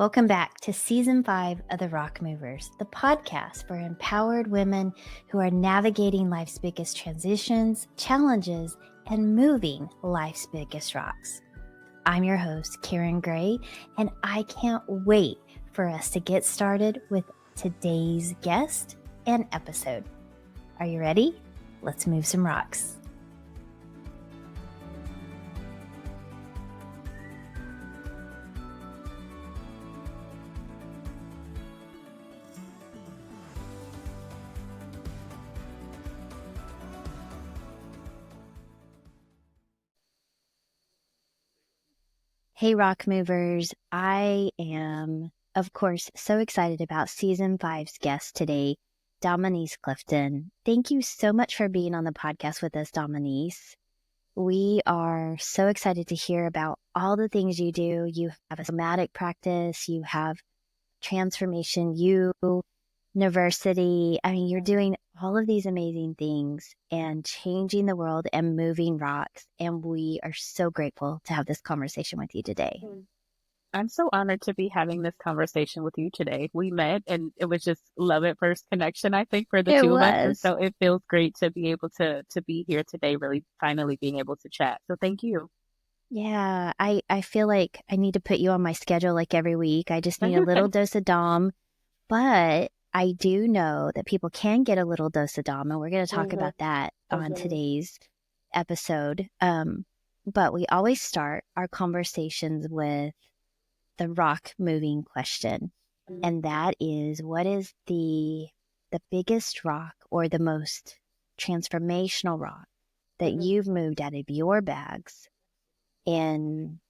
Welcome back to Season 5 of The Rock Movers, the podcast for empowered women who are navigating life's biggest transitions, challenges, and moving life's biggest rocks. I'm your host, Karen Gray, and I can't wait for us to get started with today's guest and episode. Are you ready? Let's move some rocks. Hey, Rock Movers. I am, of course, so excited about Season 5's guest today, Dominiece Clifton. Thank you so much for being on the podcast with us, Dominiece. We are so excited to hear about all the things you do. You have a somatic practice, you have Transformation YOU-niversity. I mean, you're doing all of these amazing things and changing the world and moving rocks. And we are so grateful to have this conversation with you today. I'm so honored to be having this conversation with you today. We met and it was just love at first connection, I think, for the two of us. And so it feels great to be able to be here today, really finally being able to chat. So thank you. Yeah, I feel like I need to put you on my schedule like every week. I just need a little dose of Dom, but I do know that people can get a little dose of Dom, and we're going to talk about that on today's episode. But we always start our conversations with the rock moving question, and that is, what is the biggest rock or the most transformational rock that you've moved out of your bags in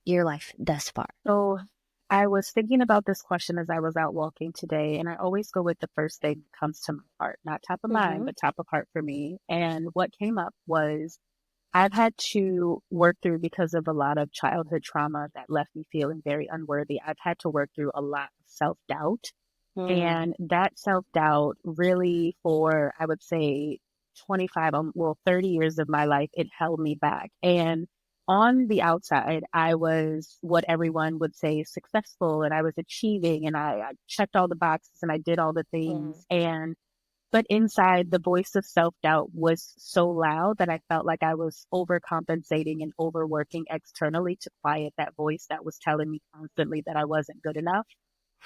your life thus far? So I was thinking about this question as I was out walking today, and I always go with the first thing that comes to my heart, not top of mind, but top of heart for me. And what came up was I've had to work through, because of a lot of childhood trauma that left me feeling very unworthy. I've had to work through a lot of self-doubt. And that self-doubt really, for, I would say, 30 years of my life, it held me back. And on the outside, I was what everyone would say successful, and I was achieving, and I checked all the boxes and I did all the things. But inside, the voice of self-doubt was so loud that I felt like I was overcompensating and overworking externally to quiet that voice that was telling me constantly that I wasn't good enough.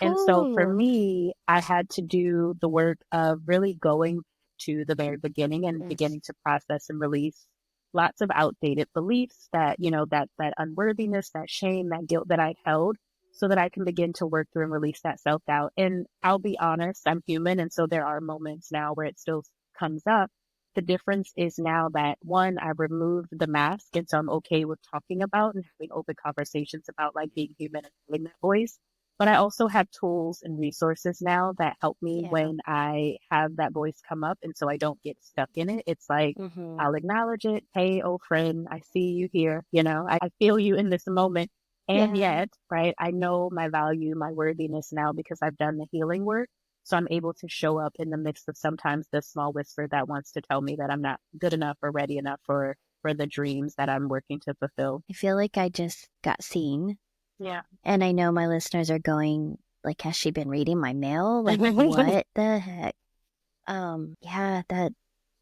And so for me, I had to do the work of really going to the very beginning and beginning to process and release lots of outdated beliefs that, that unworthiness, that shame, that guilt that I'd held, so that I can begin to work through and release that self-doubt. And I'll be honest, I'm human. And so there are moments now where it still comes up. The difference is now that, one, I've removed the mask. And so I'm okay with talking about and having open conversations about like being human and having that voice. But I also have tools and resources now that help me when I have that voice come up. And so I don't get stuck in it. It's like, I'll acknowledge it. Hey, old friend, I see you here. I feel you in this moment. And yet, right, I know my value, my worthiness now because I've done the healing work. So I'm able to show up in the midst of sometimes the small whisper that wants to tell me that I'm not good enough or ready enough for the dreams that I'm working to fulfill. I feel like I just got seen. Yeah. And I know my listeners are going, like, has she been reading my mail? Like, what the heck?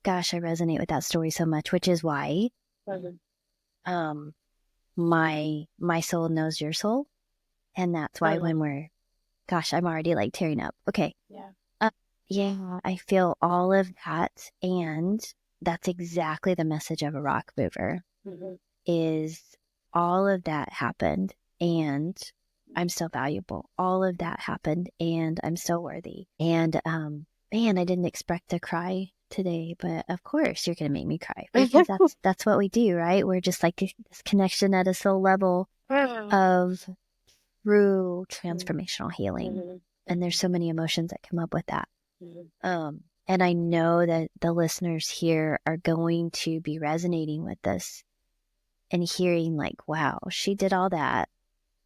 Gosh, I resonate with that story so much, which is why my soul knows your soul. And that's why when we're, gosh, I'm already like tearing up. Okay. Yeah, I feel all of that. And that's exactly the message of a rock mover is all of that happened and I'm still valuable. All of that happened and I'm still worthy. And man, I didn't expect to cry today, but of course you're going to make me cry because that's what we do, right? We're just like this connection at a soul level of true transformational healing. And there's so many emotions that come up with that. And I know that the listeners here are going to be resonating with this and hearing like, wow, she did all that.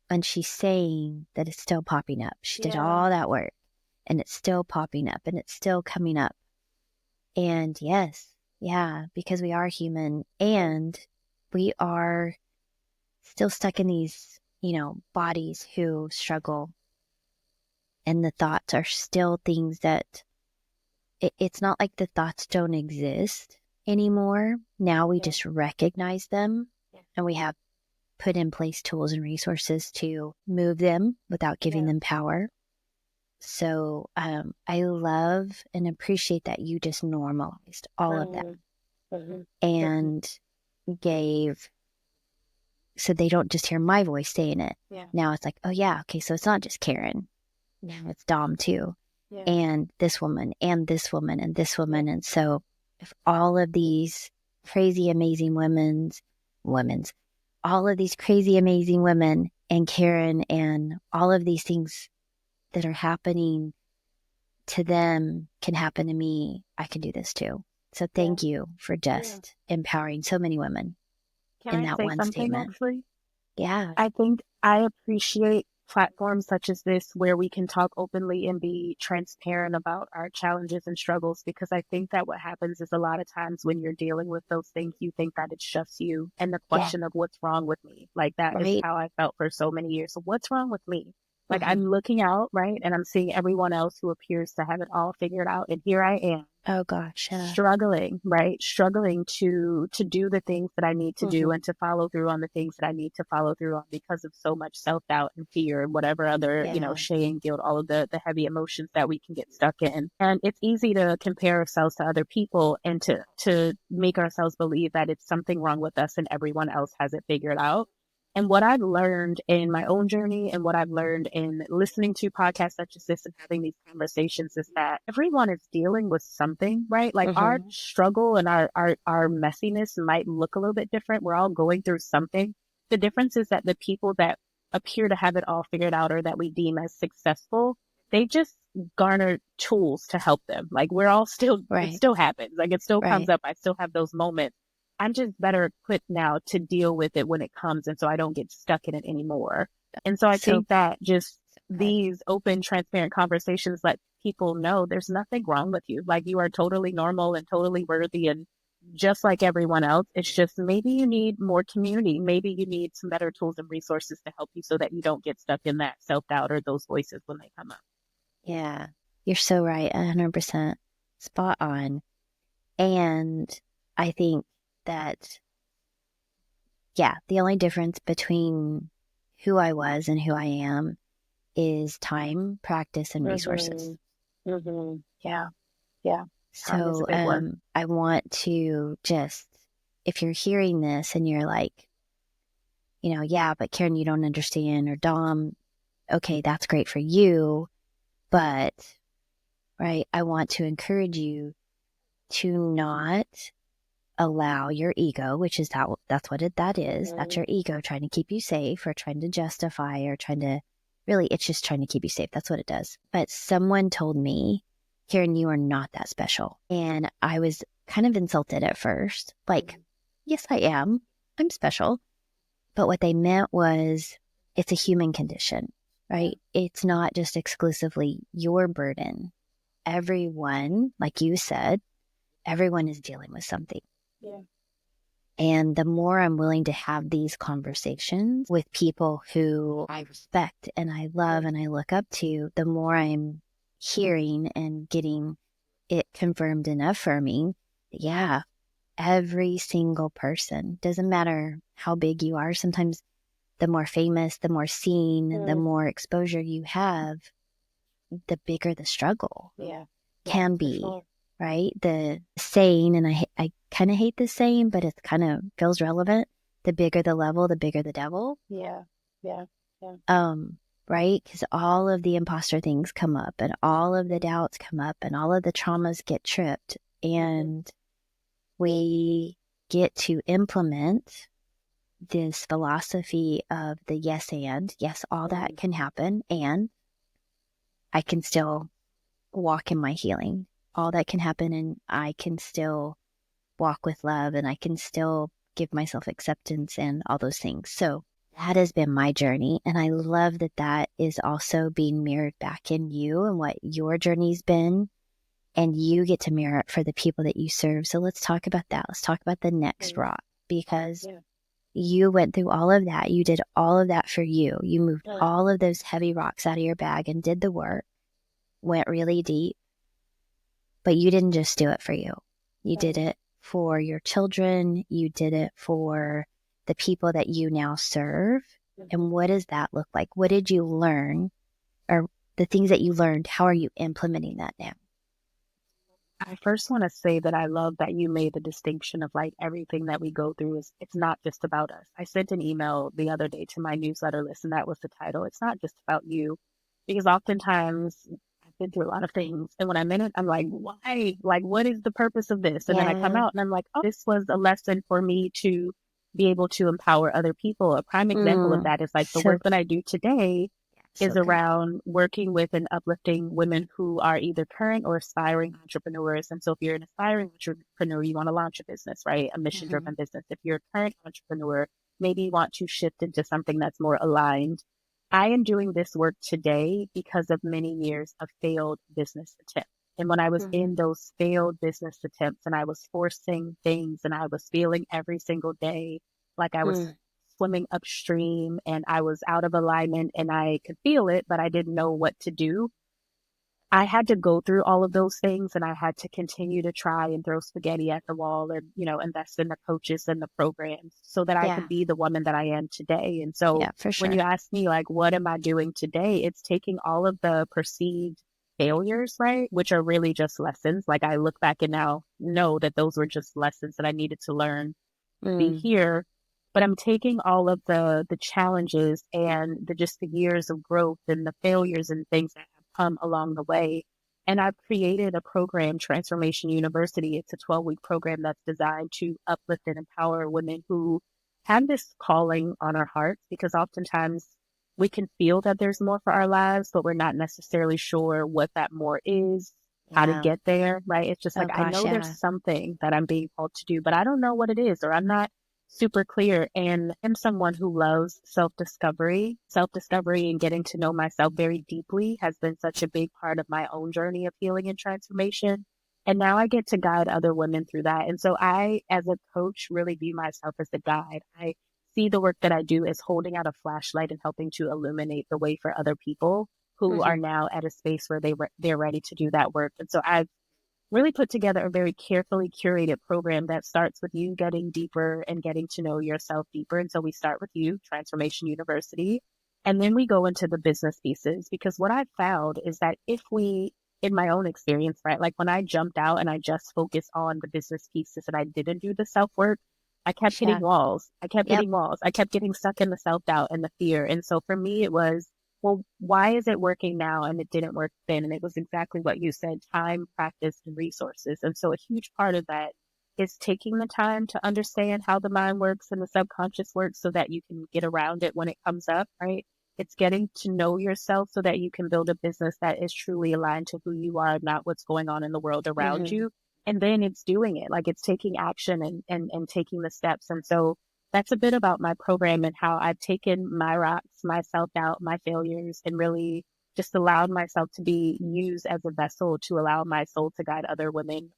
And she's saying that it's still popping up. She did all that work and it's still popping up and it's still coming up. And yes, because we are human and we are still stuck in these, bodies who struggle And the thoughts are still things that it's not like the thoughts don't exist anymore. Now we just recognize them, and we have put in place tools and resources to move them without giving them power. So I love and appreciate that you just normalized all of that and gave, so they don't just hear my voice saying it. Now it's like, oh yeah, okay, so it's not just Karen. Now it's Dom too. And this woman and this woman and this woman. And so if all of these crazy, amazing all of these crazy, amazing women and Karen and all of these things that are happening to them can happen to me, I can do this too. So thank you for just empowering so many women in that one statement. Actually? Yeah. I think I appreciate platforms such as this where we can talk openly and be transparent about our challenges and struggles, because I think that what happens is a lot of times when you're dealing with those things, you think that it's just you, and the question of what's wrong with me. Like that is how I felt for so many years. So what's wrong with me? Like I'm looking out, right? And I'm seeing everyone else who appears to have it all figured out. And here I am. Oh gosh. Struggling, right? Struggling to do the things that I need to do and to follow through on the things that I need to follow through on because of so much self-doubt and fear and whatever other, shame, guilt, all of the heavy emotions that we can get stuck in. And it's easy to compare ourselves to other people and to make ourselves believe that it's something wrong with us and everyone else has it figured out. And what I've learned in my own journey and what I've learned in listening to podcasts such as this and having these conversations is that everyone is dealing with something, right? Like our struggle and our messiness might look a little bit different. We're all going through something. The difference is that the people that appear to have it all figured out or that we deem as successful, they just garner tools to help them. Like we're all still, it still happens. Like it still comes up. I still have those moments. I'm just better equipped now to deal with it when it comes. And so I don't get stuck in it anymore. And so I think that just these open, transparent conversations let people know there's nothing wrong with you. Like you are totally normal and totally worthy and just like everyone else. It's just maybe you need more community. Maybe you need some better tools and resources to help you so that you don't get stuck in that self-doubt or those voices when they come up. Yeah, you're so right. 100% spot on. And I think that, the only difference between who I was and who I am is time, practice, and resources. Yeah. So I want to just, if you're hearing this and you're like, but Karen, you don't understand, or Dom, okay, that's great for you, but, right, I want to encourage you to not allow your ego, which is that's what that is. That's your ego trying to keep you safe or trying to justify or trying to, really, it's just trying to keep you safe. That's what it does. But someone told me, Karen, you are not that special. And I was kind of insulted at first. Like, yes, I am. I'm special. But what they meant was it's a human condition, right? It's not just exclusively your burden. Everyone, like you said, everyone is dealing with something. And the more I'm willing to have these conversations with people who I respect and I love and I look up to, the more I'm hearing and getting it confirmed and affirming, every single person, doesn't matter how big you are. Sometimes the more famous, the more seen, the more exposure you have, the bigger the struggle can be. Sure. Right? The saying, and I kind of hate this saying, but it kind of feels relevant. The bigger the level, the bigger the devil. Yeah. Right? Because all of the imposter things come up and all of the doubts come up and all of the traumas get tripped. And we get to implement this philosophy of the yes, all that can happen. And I can still walk in my healing. All that can happen, and I can still walk with love, and I can still give myself acceptance and all those things. So that has been my journey. And I love that that is also being mirrored back in you and what your journey's been. And you get to mirror it for the people that you serve. So let's talk about that. Let's talk about the next rock, because you went through all of that. You did all of that for you. You moved all of those heavy rocks out of your bag and did the work. went really deep, but you didn't just do it for you. You did it for your children. You did it for the people that you now serve. And what does that look like? What did you learn? Or the things that you learned, how are you implementing that now? I first want to say that I love that you made the distinction of like everything that we go through is it's not just about us. I sent an email the other day to my newsletter list, and that was the title. It's not just about you, because oftentimes I've been through a lot of things, and when I'm in it, I'm like, why? Like, what is the purpose of this? And then I come Yeah. out and I'm like, oh, this was a lesson for me to be able to empower other people. A prime example of that is like the So, work that I do today so is good. around working with and uplifting women who are either current or aspiring entrepreneurs. And so if you're an aspiring entrepreneur, you want to launch a business, right? A mission driven business. If you're a current entrepreneur, maybe you want to shift into something that's more aligned. I am doing this work today because of many years of failed business attempts. And when I was in those failed business attempts and I was forcing things and I was feeling every single day like I was swimming upstream and I was out of alignment and I could feel it, but I didn't know what to do. I had to go through all of those things and I had to continue to try and throw spaghetti at the wall and, invest in the coaches and the programs so that I could Yeah. be the woman that I am today. And so Yeah, for when sure. you ask me, like, what am I doing today? It's taking all of the perceived failures, right? Which are really just lessons. Like I look back and now know that those were just lessons that I needed to learn be here, but I'm taking all of the challenges and the years of growth and the failures and things that have come along the way. And I've created a program, Transformation University. It's a 12-week program that's designed to uplift and empower women who have this calling on our hearts, because oftentimes we can feel that there's more for our lives, but we're not necessarily sure what that more is, how to Yeah. get there, right? It's just Oh like, I gosh, know yeah. there's something that I'm being called to do, but I don't know what it is, or I'm not super clear. And I'm someone who loves self-discovery. Self-discovery and getting to know myself very deeply has been such a big part of my own journey of healing and transformation. And now I get to guide other women through that. And so I, as a coach, really view myself as a guide. I see the work that I do as holding out a flashlight and helping to illuminate the way for other people who are now at a space where they're ready to do that work. And so I've really put together a very carefully curated program that starts with you getting deeper and getting to know yourself deeper. And so we start with you, Transformation University, and then we go into the business pieces, because what I've found is that if we, in my own experience, right, like when I jumped out and I just focused on the business pieces and I didn't do the self work, I kept hitting Yeah. walls. I kept Yep. hitting walls. I kept getting stuck in the self doubt and the fear. And so for me, it was, well, why is it working now and it didn't work then? And it was exactly what you said: time, practice, and resources. And so a huge part of that is taking the time to understand how the mind works and the subconscious works so that you can get around it when it comes up, right? It's getting to know yourself so that you can build a business that is truly aligned to who you are, not what's going on in the world around you. And then it's doing it, like it's taking action and taking the steps. And so that's a bit about my program and how I've taken my rocks, my self doubt, my failures, and really just allowed myself to be used as a vessel to allow my soul to guide other women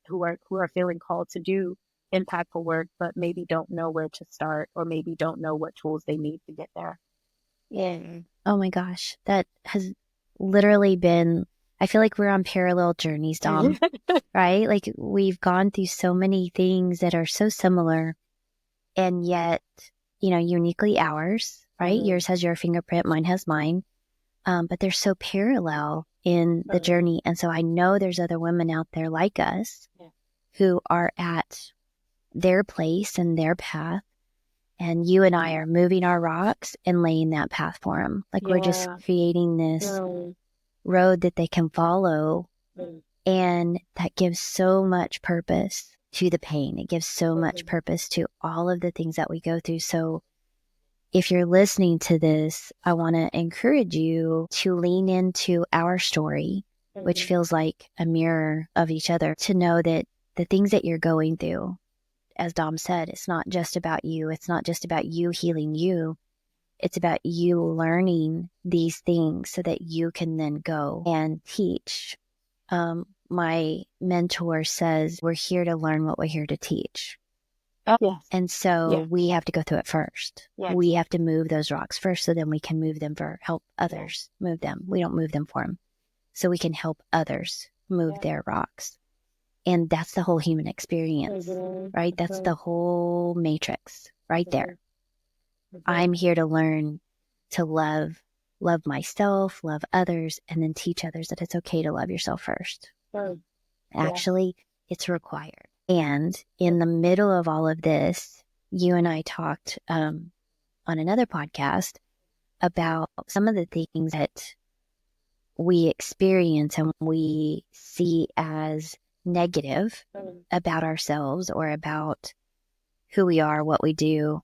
who are feeling called to do impactful work, but maybe don't know where to start or maybe don't know what tools they need to get there. Yeah. Oh my gosh. That has literally been, I feel like we're on parallel journeys, Dom, right? Like we've gone through so many things that are so similar and yet, uniquely ours, right? Yours has your fingerprint, mine has mine. But they're so parallel in the journey. And so I know there's other women out there like us who are at their place and their path. And you and I are moving our rocks and laying that path for them. Like we're just creating this road that they can follow. And that gives so much purpose to the pain. It gives so much purpose to all of the things that we go through. So if you're listening to this, I want to encourage you to lean into our story, which feels like a mirror of each other, to know that the things that you're going through, as Dom said, it's not just about you. It's not just about you healing you. It's about you learning these things so that you can then go and teach. My mentor says, we're here to learn what we're here to teach. Yes. And so we have to go through it first. We have to move those rocks first so then we can move them help others move them. We don't move them for them. so we can help others move their rocks. And that's the whole human experience, right? That's the whole matrix right there. I'm here to learn to love myself, love others, and then teach others that it's okay to love yourself first. Actually, it's required. And in the middle of all of this, you and I talked on another podcast about some of the things that we experience and we see as negative about ourselves or about who we are, what we do,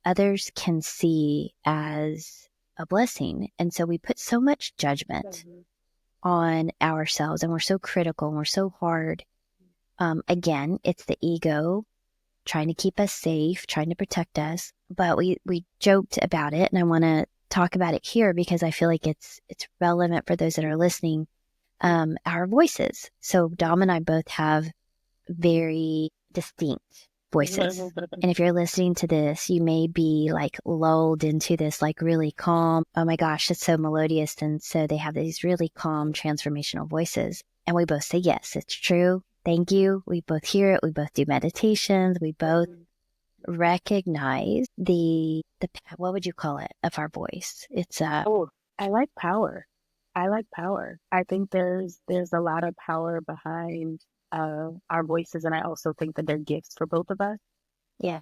others can see as a blessing. And so we put so much judgment on ourselves, and we're so critical and we're so hard. Again, it's the ego trying to keep us safe, trying to protect us. But we joked about it, and I want to talk about it here because I feel like it's relevant for those that are listening. Our voices. So Dom and I both have very distinct voices. And if you're listening to this, you may be like lulled into this like really calm, oh my gosh, it's so melodious. And so they have these really calm transformational voices. And we both say, yes, it's true. Thank you. We both hear it. We both do meditations. We both recognize the what would you call it, of our voice? It's I like power. I think there's a lot of power behind our voices, and I also think that they're gifts for both of us. Yeah.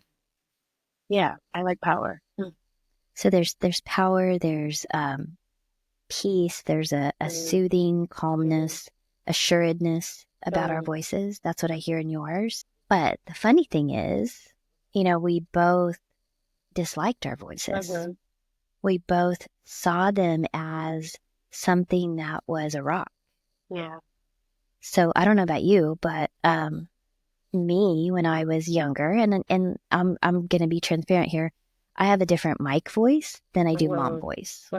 I like power. So there's power, there's peace, there's a soothing calmness, assuredness about our voices. That's what I hear in yours. But the funny thing is, we both disliked our voices. We both saw them as something that was a rock. Yeah. So I don't know about you, but me, when I was younger, and I'm going to be transparent here, I have a different mic voice than I do mom voice.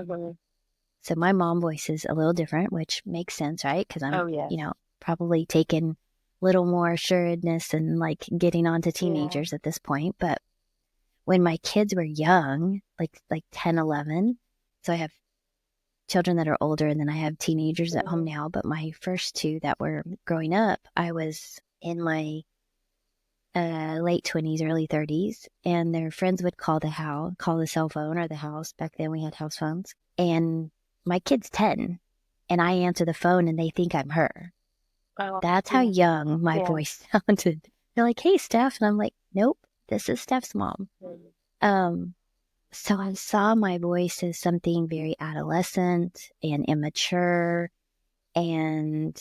So my mom voice is a little different, which makes sense, right? Because I'm, probably taking a little more assuredness and like getting on to teenagers at this point. But when my kids were young, like 10, 11, so I have children that are older and then I have teenagers at home now. But my first two that were growing up, I was in my late 20s, early 30s, and their friends would call the cell phone or the house. Back then we had house phones. And my kid's 10 and I answer the phone and they think I'm her. That's how young my voice sounded. They're like, hey, Steph. And I'm like, nope, this is Steph's mom. So I saw my voice as something very adolescent and immature. And,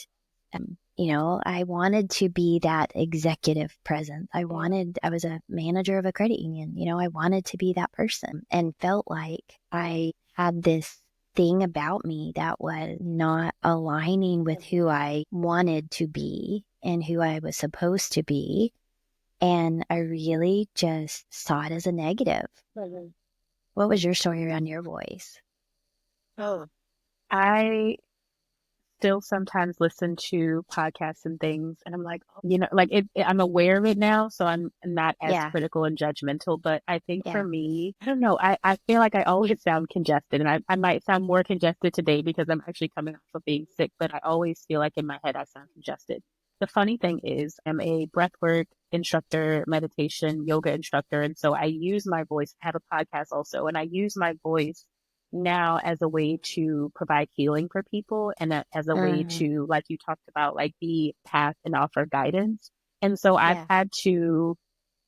I wanted to be that executive presence. I was a manager of a credit union. I wanted to be that person and felt like I had this thing about me that was not aligning with who I wanted to be and who I was supposed to be. And I really just saw it as a negative. What was your story around your voice? I still sometimes listen to podcasts and things, and I'm like, I'm aware of it now, so I'm not as critical and judgmental. But I think for me, I don't know, I feel like I always sound congested, and I might sound more congested today because I'm actually coming off of being sick, but I always feel like in my head I sound congested. The funny thing is, I'm a breathwork instructor, meditation, yoga instructor, and so I use my voice. I have a podcast also, and I use my voice now as a way to provide healing for people and as a way to, like you talked about, like be path and offer guidance. And so I've had to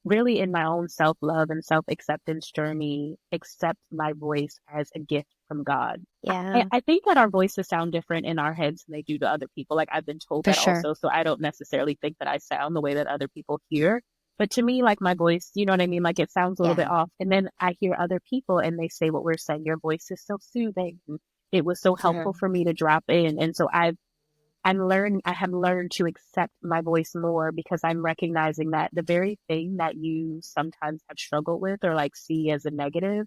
really in my own self-love and self-acceptance journey, accept my voice as a gift from God. I think that our voices sound different in our heads than they do to other people. Like I've been told For that sure. also. So I don't necessarily think that I sound the way that other people hear. But to me, like my voice, you know what I mean? Like it sounds a little bit off. And then I hear other people and they say what we're saying, your voice is so soothing. It was so helpful for me to drop in. And so I have learned to accept my voice more because I'm recognizing that the very thing that you sometimes have struggled with or like see as a negative,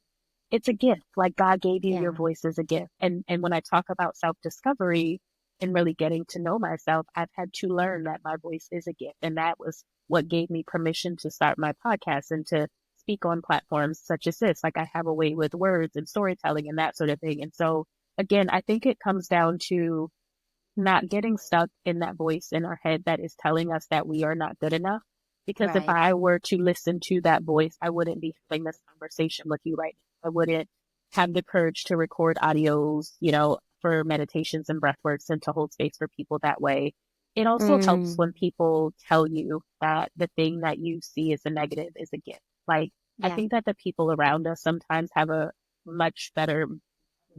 it's a gift. Like God gave you your voice as a gift. And when I talk about self-discovery and really getting to know myself, I've had to learn that my voice is a gift. And that was what gave me permission to start my podcast and to speak on platforms such as this. Like I have a way with words and storytelling and that sort of thing. And so again, I think it comes down to not getting stuck in that voice in our head that is telling us that we are not good enough. Because if Right. I were to listen to that voice, I wouldn't be having this conversation with you right now. I wouldn't have the courage to record audios, for meditations and breath works and to hold space for people that way. It also helps when people tell you that the thing that you see as a negative is a gift. Like, I think that the people around us sometimes have a much better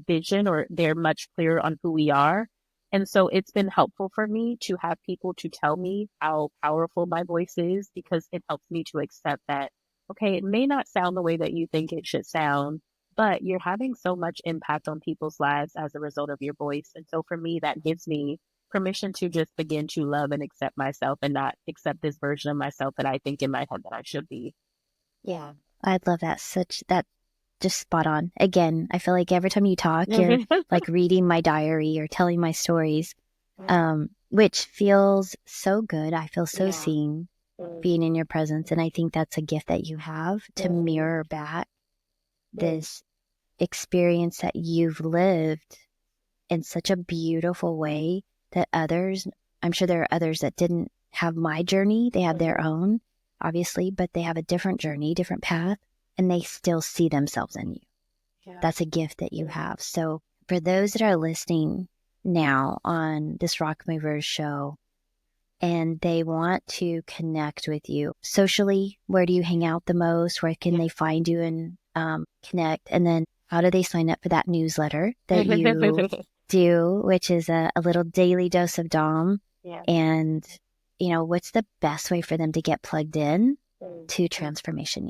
vision, or they're much clearer on who we are. And so it's been helpful for me to have people to tell me how powerful my voice is, because it helps me to accept that, okay, it may not sound the way that you think it should sound, but you're having so much impact on people's lives as a result of your voice. And so for me, that gives me permission to just begin to love and accept myself, and not accept this version of myself that I think in my head that I should be. Yeah. I'd love that. That just spot on. Again, I feel like every time you talk, you're like reading my diary or telling my stories, which feels so good. I feel so seen being in your presence. And I think that's a gift that you have to mirror back this experience that you've lived in such a beautiful way that others, I'm sure there are others that didn't have my journey. They have their own, obviously, but they have a different journey, different path, and they still see themselves in you. That's a gift that you have. So for those that are listening now on this Rock Movers show and they want to connect with you socially, where do you hang out the most? Where can they find you and connect? And then how do they sign up for that newsletter that you do, which is a little daily dose of Dom? And, what's the best way for them to get plugged in to Transformation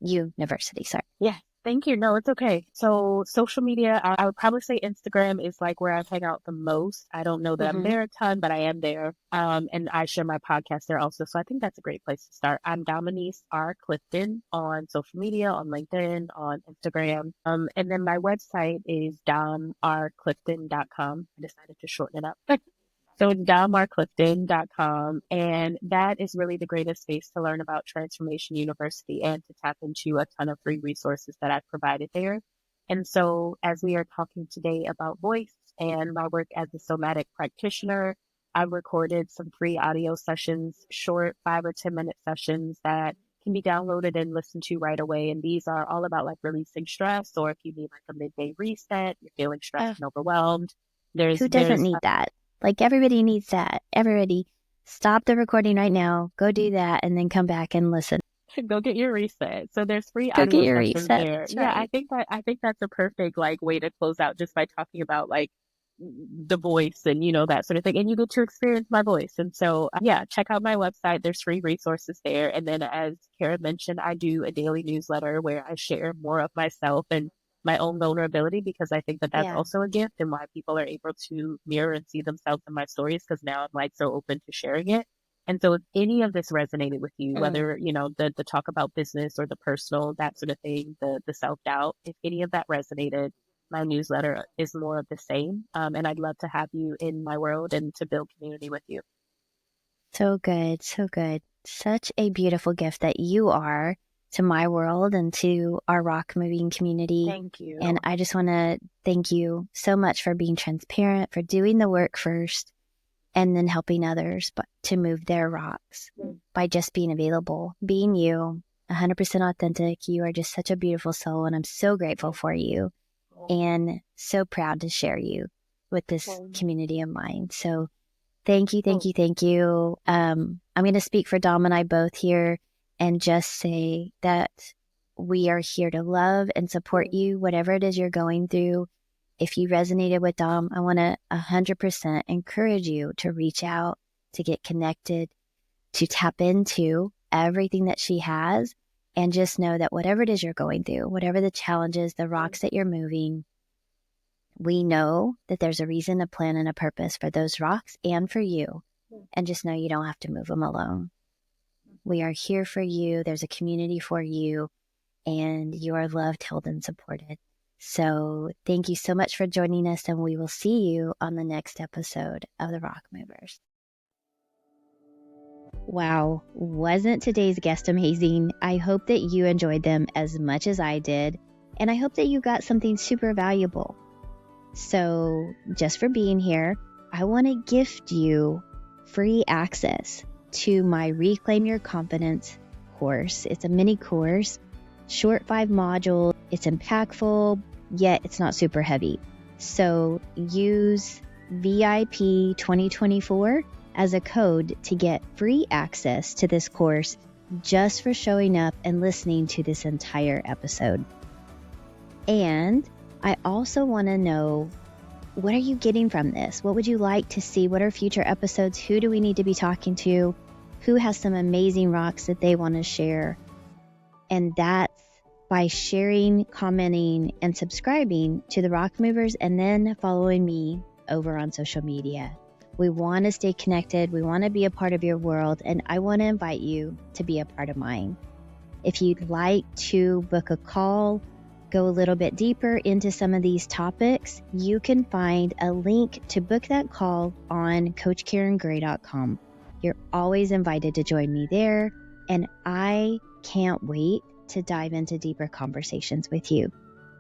You-niversity? Sorry. Yeah. Thank you. No, it's okay. So social media, I would probably say Instagram is like where I hang out the most. I don't know that I'm there a ton, but I am there. And I share my podcast there also. So I think that's a great place to start. I'm Dominiece R. Clifton on social media, on LinkedIn, on Instagram. And then my website is domrclifton.com. I decided to shorten it up. So it's domrclifton.com, and that is really the greatest space to learn about Transformation University and to tap into a ton of free resources that I've provided there. And so as we are talking today about voice and my work as a somatic practitioner, I've recorded some free audio sessions, short 5 or 10-minute sessions that can be downloaded and listened to right away. And these are all about like releasing stress, or if you need like a midday reset, you're feeling stressed and overwhelmed. Who doesn't need that? Like, everybody needs that. Everybody stop the recording right now, go do that, and then come back and listen. Go get your reset. So there's free audio sessions there. That's Yeah, right. I think that's a perfect like way to close out, just by talking about like the voice and that sort of thing. And you get to experience my voice. And so yeah, check out my website. There's free resources there. And then as Kara mentioned, I do a daily newsletter where I share more of myself and my own vulnerability, because I think that that's also a gift, and why people are able to mirror and see themselves in my stories, because now I'm like so open to sharing it. And so if any of this resonated with you, whether, the talk about business or the personal, that sort of thing, the self-doubt, if any of that resonated, my newsletter is more of the same. And I'd love to have you in my world and to build community with you. So good. So good. Such a beautiful gift that you are to my world and to our rock moving community. Thank you. And I just want to thank you so much for being transparent, for doing the work first, and then helping others to move their rocks by just being available, being you, 100% authentic. You are just such a beautiful soul, and I'm so grateful for you and so proud to share you with this community of mine. So thank you, thank you, thank you. I'm going to speak for Dom and I both here and just say that we are here to love and support you, whatever it is you're going through. If you resonated with Dom, I want to 100% encourage you to reach out, to get connected, to tap into everything that she has, and just know that whatever it is you're going through, whatever the challenges, the rocks that you're moving, we know that there's a reason, a plan, and a purpose for those rocks and for you. And just know you don't have to move them alone. We are here for you. There's a community for you, and you are loved, held, and supported. So thank you so much for joining us, and we will see you on the next episode of the Rock Movers. Wow, wasn't today's guest amazing? I hope that you enjoyed them as much as I did, and I hope that you got something super valuable. So just for being here, I want to gift you free access to my Reclaim Your Confidence course. It's a mini course, short 5 modules. It's impactful, yet it's not super heavy. So use VIP 2024 as a code to get free access to this course just for showing up and listening to this entire episode. And I also want to know, what are you getting from this? What would you like to see? What are future episodes? Who do we need to be talking to? Who has some amazing rocks that they want to share? And that's by sharing, commenting, and subscribing to the Rock Movers, and then following me over on social media. We want to stay connected. We want to be a part of your world, and I want to invite you to be a part of mine. If you'd like to book a call, go a little bit deeper into some of these topics, you can find a link to book that call on CoachKarenGray.com. You're always invited to join me there, and I can't wait to dive into deeper conversations with you.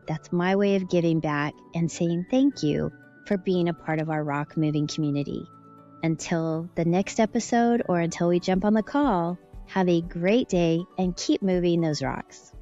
That's my way of giving back and saying thank you for being a part of our rock moving community. Until the next episode, or until we jump on the call, have a great day and keep moving those rocks.